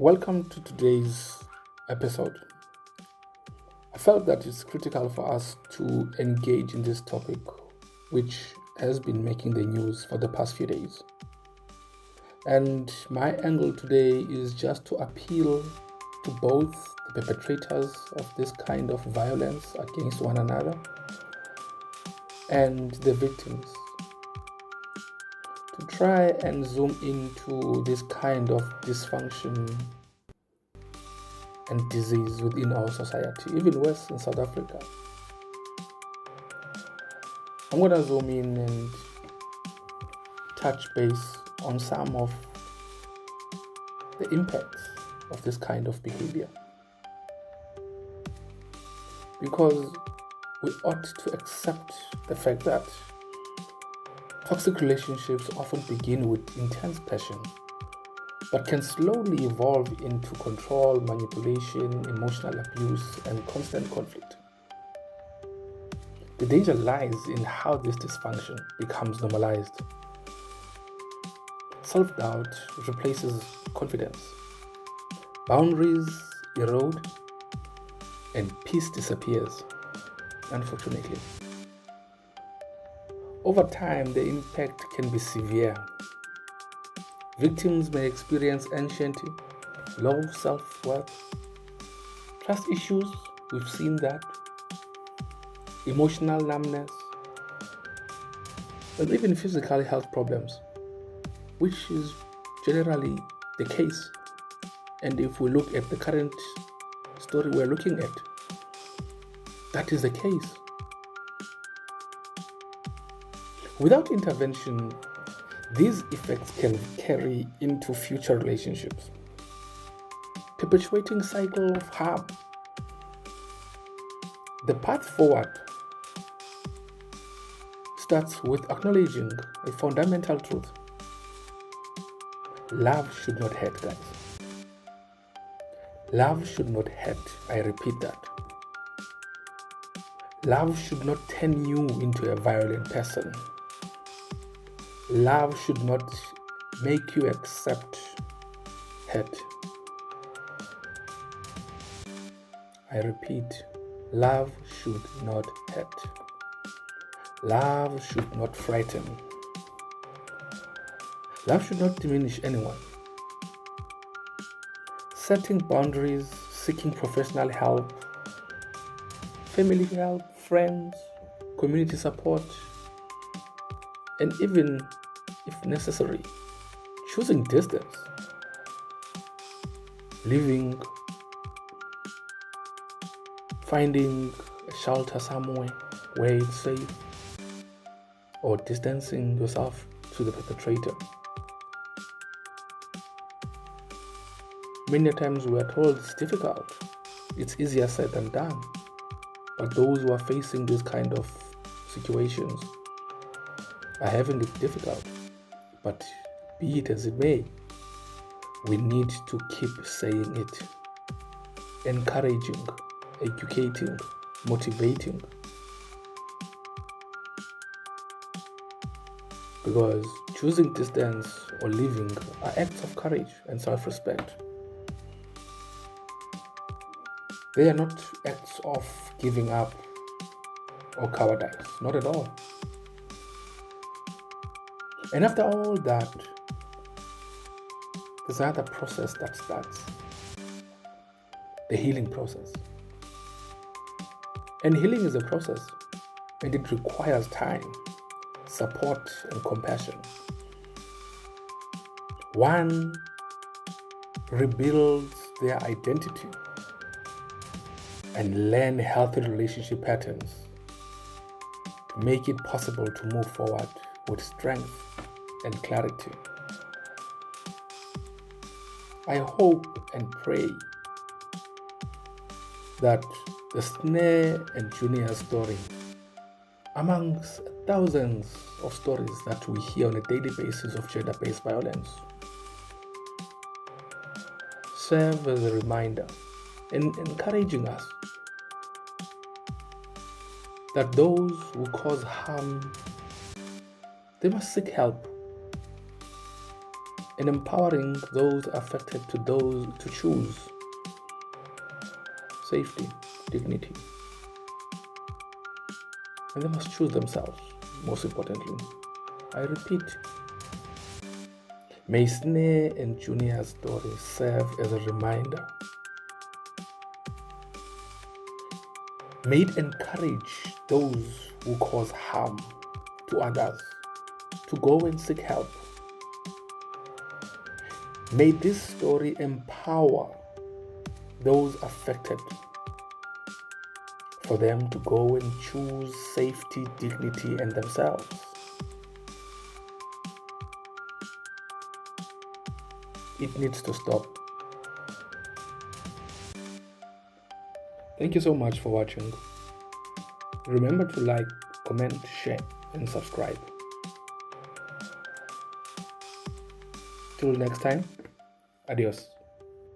Welcome to today's episode. I felt that it's critical for us to engage in this topic, which has been making the news for the past few days. And my angle today is just to appeal to both the perpetrators of this kind of violence against one another and the victims, to try and zoom into this kind of dysfunction and disease within our society, even worse in South Africa. I'm going to zoom in and touch base on some of the impacts of this kind of behavior, because we ought to accept the fact that toxic relationships often begin with intense passion, but can slowly evolve into control, manipulation, emotional abuse, and constant conflict. The danger lies in how this dysfunction becomes normalized. Self-doubt replaces confidence. Boundaries erode, and peace disappears, unfortunately. Over time, the impact can be severe. Victims may experience anxiety, low self-worth, trust issues, we've seen that, emotional numbness, and even physical health problems, which is generally the case. And if we look at the current story we're looking at, that is the case. Without intervention, these effects can carry into future relationships, perpetuating cycle of harm. The path forward starts with acknowledging a fundamental truth. Love should not hurt, guys. Love should not hurt. I repeat that. Love should not turn you into a violent person. Love should not make you accept hurt. I repeat, love should not hurt. Love should not frighten. Love should not diminish anyone. Setting boundaries, seeking professional help, family help, friends, community support, and even, if necessary, choosing distance, living, finding a shelter somewhere where it's safe, or distancing yourself to the perpetrator. Many times we are told it's difficult. It's easier said than done. But those who are facing this kind of situations are having it difficult. But be it as it may, we need to keep saying it, encouraging, educating, motivating. Because choosing distance or leaving are acts of courage and self-respect. They are not acts of giving up or cowardice, not at all. And after all that, there's another process that starts, the healing process. And healing is a process, and it requires time, support, and compassion. One rebuilds their identity and learn healthy relationship patterns to make it possible to move forward with strength and clarity. I hope and pray that the Snare and Junior story, amongst thousands of stories that we hear on a daily basis of gender-based violence, serve as a reminder and encouraging us that those who cause harm, they must seek help. and empowering those affected to choose safety, dignity, and they must choose themselves, most importantly. I repeat, may Snare and Junior's story serve as a reminder. May it encourage those who cause harm to others to go and seek help. May this story empower those affected for them to go and choose safety, dignity, and themselves. It needs to stop. Thank you so much for watching. Remember to like, comment, share, and subscribe. Till next time, adios.